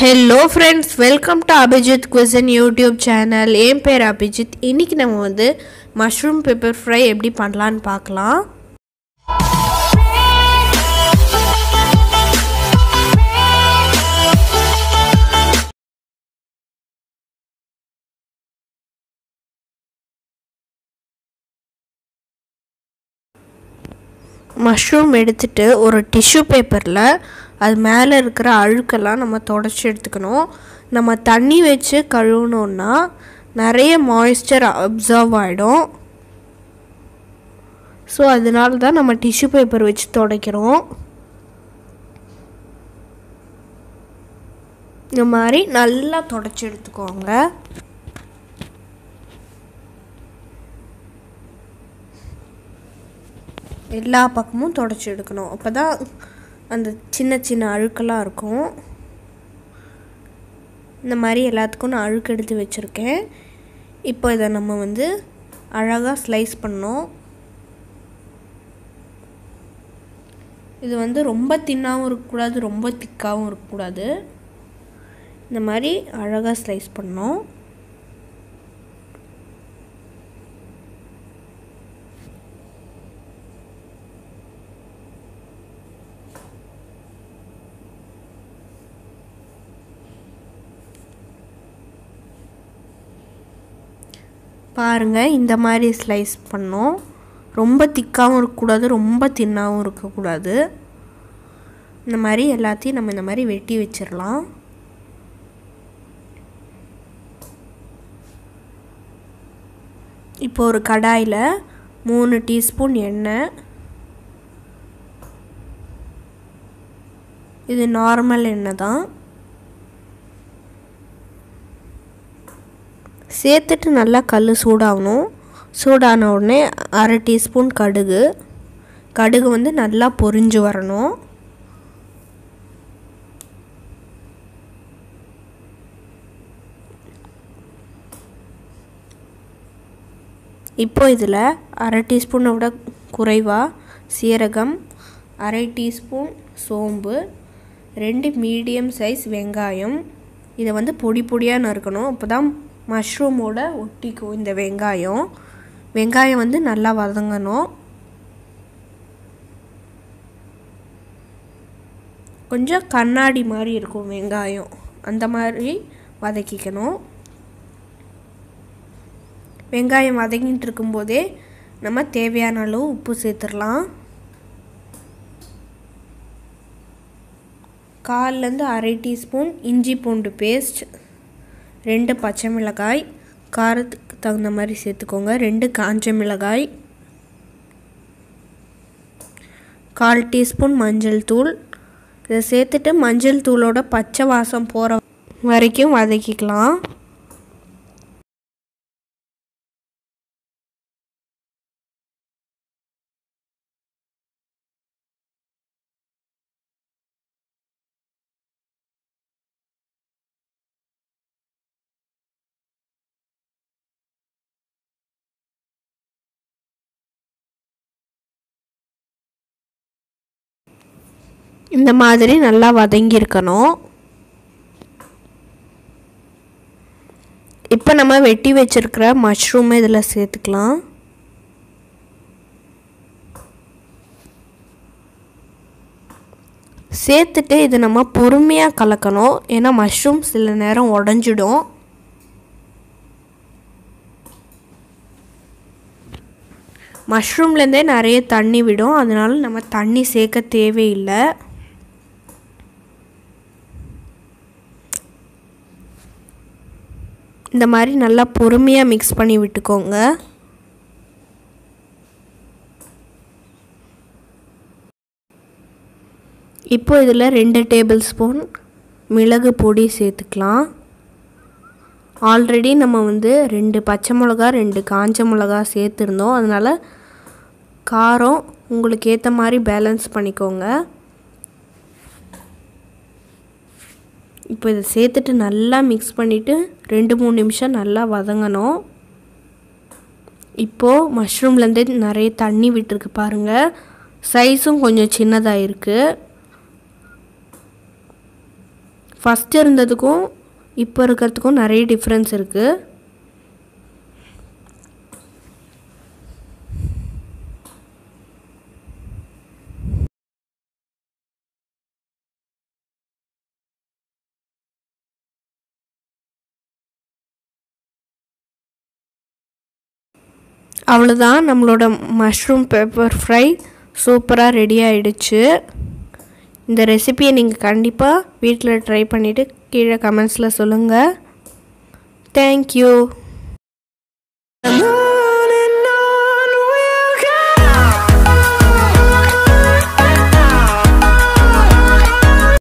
Hello friends, welcome to Abhijit Cuisine YouTube channel. என் பேர் அபிஜித். இன்னைக்கு நம்ம வந்து மஷ்ரூம் பெப்பர் ஃப்ரை எப்படி பண்ணலாம்னு பார்க்கலாம். மஷ்ரூம் எடுத்துட்டு ஒரு டிஷ்யூ பேப்பரில் அது மேலே இருக்கிற அழுக்கெல்லாம் நம்ம தொடச்சி எடுத்துக்கணும். நம்ம தண்ணி வச்சு கழுவுனோன்னா நிறைய மாய்ஸ்சர் அப்சர்வ் ஆகிடும். ஸோ அதனால தான் நம்ம டிஷ்யூ பேப்பர் வச்சு துடைக்கிறோம். இந்த மாதிரி நல்லா தொடச்சி எடுத்துக்கோங்க. எல்லா பக்கமும் தொடச்சி எடுக்கணும். அப்போ தான் அந்த சின்ன சின்ன அழுக்கெல்லாம் இருக்கும். இந்த மாதிரி எல்லாத்துக்கும் நான் அழுக்கு எடுத்து வச்சுருக்கேன். இப்போ இதை நம்ம வந்து அழகாக ஸ்லைஸ் பண்ணோம். இது வந்து ரொம்ப தின்னாகவும் இருக்கக்கூடாது, ரொம்ப திக்காகவும் இருக்கக்கூடாது. இந்த மாதிரி அழகாக ஸ்லைஸ் பண்ணோம். பாருங்கள், இந்த மாதிரி ஸ்லைஸ் பண்ணோம். ரொம்ப திக்காகவும் இருக்கக்கூடாது, ரொம்ப தின்னாகவும் இருக்கக்கூடாது. இந்த மாதிரி எல்லாத்தையும் நம்ம இந்த மாதிரி வெட்டி வச்சிடலாம். இப்போ ஒரு கடாயில் 3 டீஸ்பூன் எண்ணெய், இது நார்மல் எண்ணெய் தான், சேர்த்துட்டு நல்லா கல் சூடாகணும். சூடான உடனே 1/2 டீஸ்பூன் கடுகு வந்து நல்லா பொரிஞ்சு வரணும். இப்போ இதில் 1/2 டீஸ்பூனை விட குறைவாக சீரகம், 1/2 டீஸ்பூன் சோம்பு, 2 மீடியம் சைஸ் வெங்காயம். இதை வந்து பொடி பொடியாக நறுக்கணும். அப்போ தான் மஷ்ரூமோட ஒட்டிக்கும் இந்த வெங்காயம் வந்து நல்லா வதங்கணும். கொஞ்சம் கண்ணாடி மாதிரி இருக்கும் வெங்காயம், அந்த மாதிரி வதக்கிக்கணும். வெங்காயம் வதங்கிட்டு இருக்கும்போதே நம்ம தேவையான அளவு உப்பு சேர்த்துடலாம். 1/4 டீஸ்பூன் இஞ்சி பூண்டு பேஸ்ட், 2 பச்சை மிளகாய், காரத்துக்கு தகுந்த மாதிரி சேர்த்துக்கோங்க, 2 காஞ்ச மிளகாய், 1/4 டீஸ்பூன் மஞ்சள் தூள். இதை சேர்த்துட்டு மஞ்சள் தூளோட பச்சை வாசம் போகிற வரைக்கும் வதக்கிக்கலாம். இந்த மாதிரி நல்லா வதங்கியிருக்கணும். இப்போ நம்ம வெட்டி வச்சிருக்கிற மஷ்ரூமை இதில் சேர்த்துக்கலாம். சேர்த்துட்டு இது நம்ம பொறுமையாக கலக்கணும். ஏன்னா மஷ்ரூம் சில நேரம் உடஞ்சிடும். மஷ்ரூம்லேருந்தே நிறைய தண்ணி விடும், அதனால நம்ம தண்ணி சேர்க்க தேவையில்லை. இந்த மாதிரி நல்லா பொறுமையாக மிக்ஸ் பண்ணி விட்டுக்கோங்க. இப்போ இதில் 2 டேபிள் ஸ்பூன் மிளகு பொடி சேர்த்துக்கலாம். ஆல்ரெடி நம்ம வந்து 2 பச்சை மிளகா, 2 காஞ்ச மிளகா சேர்த்துருந்தோம். அதனால் காரம் உங்களுக்கு ஏற்ற மாதிரி பேலன்ஸ் பண்ணிக்கோங்க. இப்போ இதை சேர்த்துட்டு நல்லா மிக்ஸ் பண்ணிவிட்டு 2-3 நிமிஷம் நல்லா வதங்கணும். இப்போது மஷ்ரூம்லேருந்தே நிறைய தண்ணி விட்டுருக்கு பாருங்கள். சைஸும் கொஞ்சம் சின்னதாக இருக்குது. ஃபஸ்ட்டு இருந்ததுக்கும் இப்போ இருக்கிறதுக்கும் நிறைய டிஃப்ரென்ஸ் இருக்குது. அவ்வளோதான், நம்மளோட மஷ்ரூம் பெப்பர் ஃப்ரை சூப்பராக ரெடி ஆகிடுச்சு. இந்த ரெசிபியை நீங்கள் கண்டிப்பாக வீட்டில் ட்ரை பண்ணிவிட்டு கீழே கமெண்ட்ஸில் சொல்லுங்கள். தேங்க்யூ.